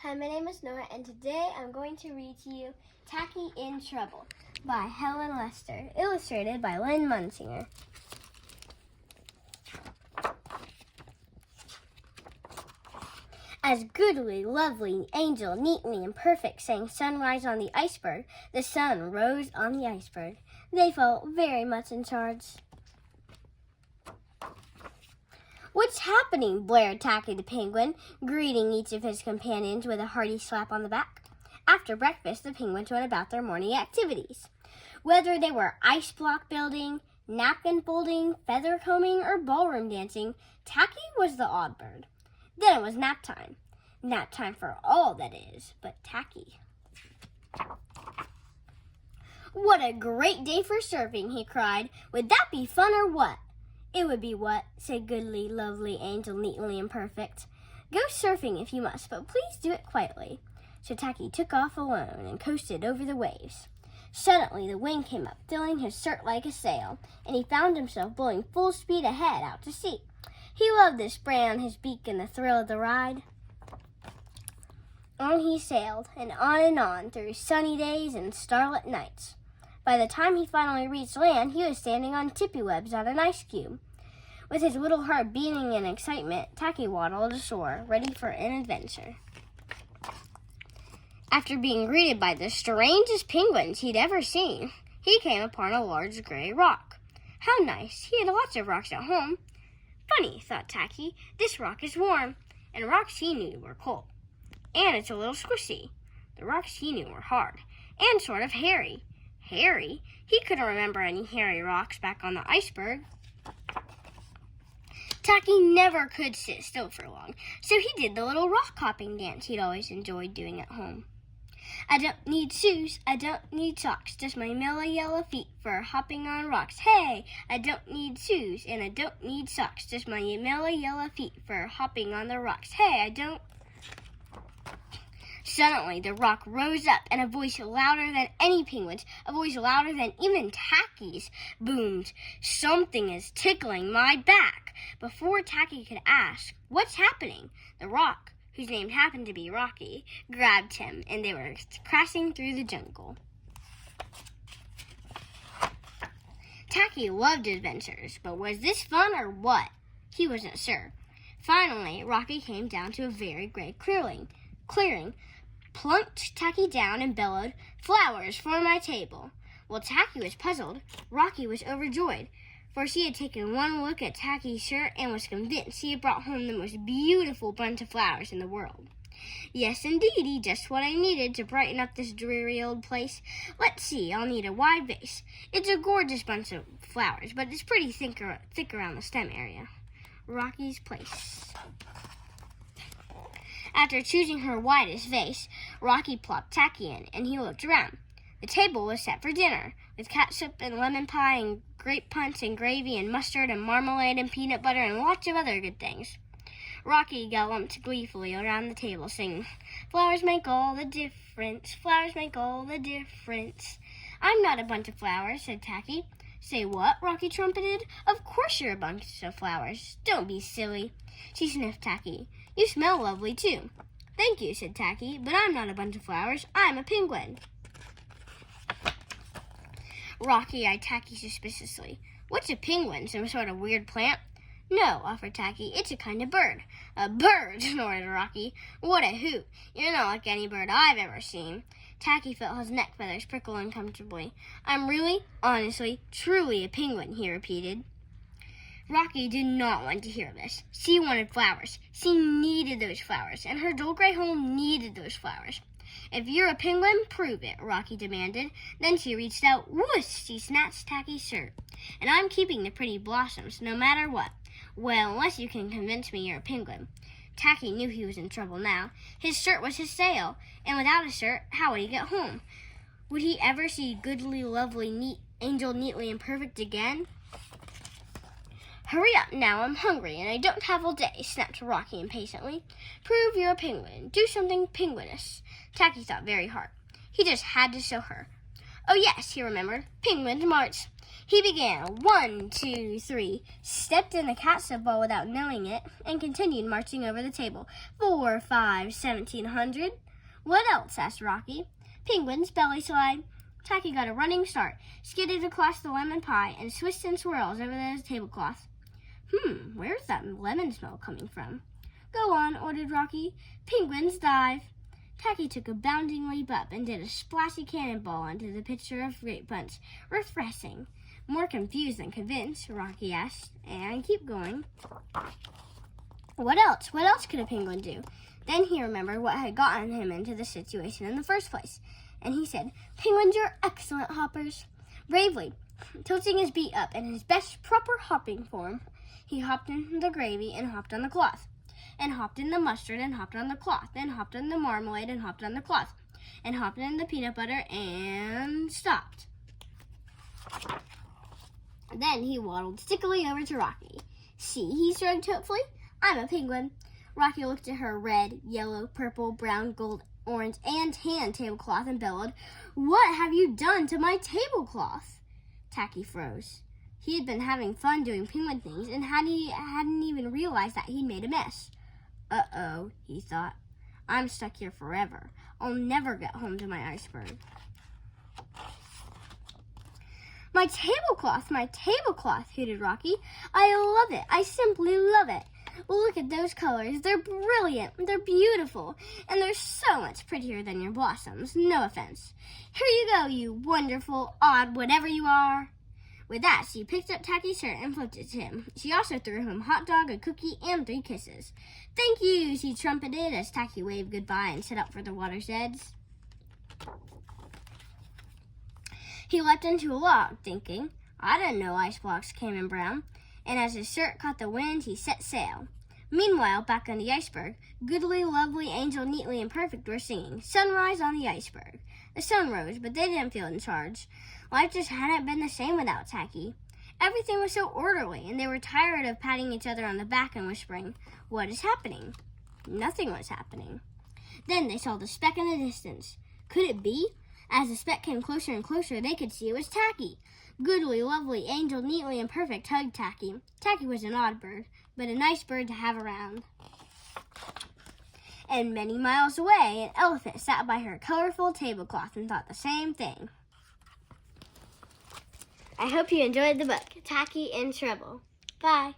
Hi, my name is Norah, and today I'm going to read to you Tacky in Trouble by Helen Lester, illustrated by Lynn Munsinger. As goodly, lovely, angel, neatly and perfect sang sunrise on the iceberg, the sun rose on the iceberg. They felt very much in charge. "What's happening?" blared Tacky the penguin, greeting each of his companions with a hearty slap on the back. After breakfast, the penguins went about their morning activities. Whether they were ice block building, napkin folding, feather combing, or ballroom dancing, Tacky was the odd bird. Then it was nap time. Nap time for all, that is, but Tacky. "What a great day for surfing," he cried. "Would that be fun or what?" "It would be what?" said goodly, lovely, angel, neatly and perfect. "Go surfing if you must, but please do it quietly." So Tacky took off alone and coasted over the waves. Suddenly the wind came up, filling his shirt like a sail, and he found himself blowing full speed ahead out to sea. He loved the spray on his beak and the thrill of the ride. On he sailed, and on through sunny days and starlit nights. By the time he finally reached land, he was standing on tippy webs on an ice cube. With his little heart beating in excitement, Tacky waddled ashore, ready for an adventure. After being greeted by the strangest penguins he'd ever seen, he came upon a large gray rock. How nice! He had lots of rocks at home. Funny, thought Tacky, this rock is warm, and rocks he knew were cold. And it's a little squishy. The rocks he knew were hard, and sort of hairy. Hairy? He couldn't remember any hairy rocks back on the iceberg. Tacky never could sit still for long, so he did the little rock-hopping dance he'd always enjoyed doing at home. "I don't need shoes, I don't need socks, just my mellow yellow feet for hopping on rocks. Hey! I don't need shoes, and I don't need socks, just my mellow yellow feet for hopping on the rocks. Hey, I don't..." Suddenly, the rock rose up, and a voice louder than any penguin's, a voice louder than even Tacky's, boomed, "Something is tickling my back." Before Tacky could ask, "What's happening?" the rock, whose name happened to be Rocky, grabbed him, and they were crashing through the jungle. Tacky loved adventures, but was this fun or what? He wasn't sure. Finally, Rocky came down to a very great clearing, plunked Tacky down and bellowed, "Flowers for my table." While Tacky was puzzled, Rocky was overjoyed, for she had taken one look at Tacky's shirt and was convinced he had brought home the most beautiful bunch of flowers in the world. "Yes, indeedy, just what I needed to brighten up this dreary old place. Let's see, I'll need a wide vase. It's a gorgeous bunch of flowers, but it's pretty thick around the stem area." Rocky's place. After choosing her widest vase, Rocky plopped Tacky in, and he looked around. The table was set for dinner, with catsup and lemon pie and grape punch and gravy and mustard and marmalade and peanut butter and lots of other good things. Rocky gallumped gleefully around the table, singing, "Flowers make all the difference, flowers make all the difference." "I'm not a bunch of flowers," said Tacky. "Say what?" Rocky trumpeted. "Of course you're a bunch of flowers. Don't be silly." She sniffed Tacky. "You smell lovely, too." "Thank you," said Tacky, "but I'm not a bunch of flowers. I'm a penguin." Rocky eyed Tacky suspiciously. "What's a penguin, some sort of weird plant?" "No," offered Tacky, "it's a kind of bird." "A bird!" snorted Rocky. "What a hoot! You're not like any bird I've ever seen." Tacky felt his neck feathers prickle uncomfortably. "I'm really, honestly, truly a penguin," he repeated. Rocky did not want to hear this. She wanted flowers. She needed those flowers, and her dull gray home needed those flowers. "If you're a penguin, prove it," Rocky demanded. Then she reached out. Whoosh! She snatched Tacky's shirt. "And I'm keeping the pretty blossoms, no matter what." "Well, unless you can convince me you're a penguin." Tacky knew he was in trouble now. His shirt was his sail, and without a shirt, how would he get home? Would he ever see goodly, lovely, neat, angel, neatly and perfect again? "Hurry up now, I'm hungry, and I don't have all day," snapped Rocky impatiently. "Prove you're a penguin. Do something penguinous." Tacky thought very hard. He just had to show her. Oh yes, he remembered. Penguins march. He began 1, 2, 3, stepped in the catsup ball without knowing it, and continued marching over the table. 4, 5, 1700. What else? Asked Rocky. Penguins, belly slide. Tacky got a running start, skidded across the lemon pie, and swished and swirls over the tablecloth. Where's that lemon smell coming from? Go on, ordered Rocky. Penguins, dive. Tacky took a bounding leap up and did a splashy cannonball into the pitcher of grape punch. Refreshing. More confused than convinced, Rocky asked, and keep going. What else? What else could a penguin do? Then he remembered what had gotten him into the situation in the first place, and he said, Penguins are excellent hoppers. Bravely, tilting his beak up in his best proper hopping form, he hopped in the gravy and hopped on the cloth, and hopped in the mustard and hopped on the cloth, and hopped in the marmalade and hopped on the cloth, and hopped in the peanut butter and stopped. Then he waddled stickily over to Rocky. See, he shrugged hopefully. I'm a penguin. Rocky looked at her red, yellow, purple, brown, gold, orange, and tan tablecloth and bellowed, What have you done to my tablecloth? Tacky froze. He had been having fun doing penguin things and hadn't even realized that he'd made a mess. Uh-oh, he thought. I'm stuck here forever. I'll never get home to my iceberg. My tablecloth, hooted Rocky. I love it. I simply love it. Look at those colors. They're brilliant. They're beautiful. And they're so much prettier than your blossoms. No offense. Here you go, you wonderful, odd, whatever you are. With that, she picked up Tacky's shirt and flipped it to him. She also threw him a hot dog, a cookie, and 3 kisses. Thank you, she trumpeted as Tacky waved goodbye and set out for the water's edge. He leapt into a log, thinking, I didn't know ice blocks came in brown. And as his shirt caught the wind, he set sail. Meanwhile, back on the iceberg, Goodly, Lovely, Angel, Neatly, and Perfect were singing Sunrise on the Iceberg. The sun rose, but they didn't feel in charge. Life just hadn't been the same without Tacky. Everything was so orderly, and they were tired of patting each other on the back and whispering, What is happening? Nothing was happening. Then they saw the speck in the distance. Could it be? As the speck came closer and closer, they could see it was Tacky. Goodly, Lovely, Angel, Neatly, and Perfect hugged Tacky. Tacky was an odd bird, but a nice bird to have around. And many miles away, an elephant sat by her colorful tablecloth and thought the same thing. I hope you enjoyed the book, Tacky in Trouble. Bye.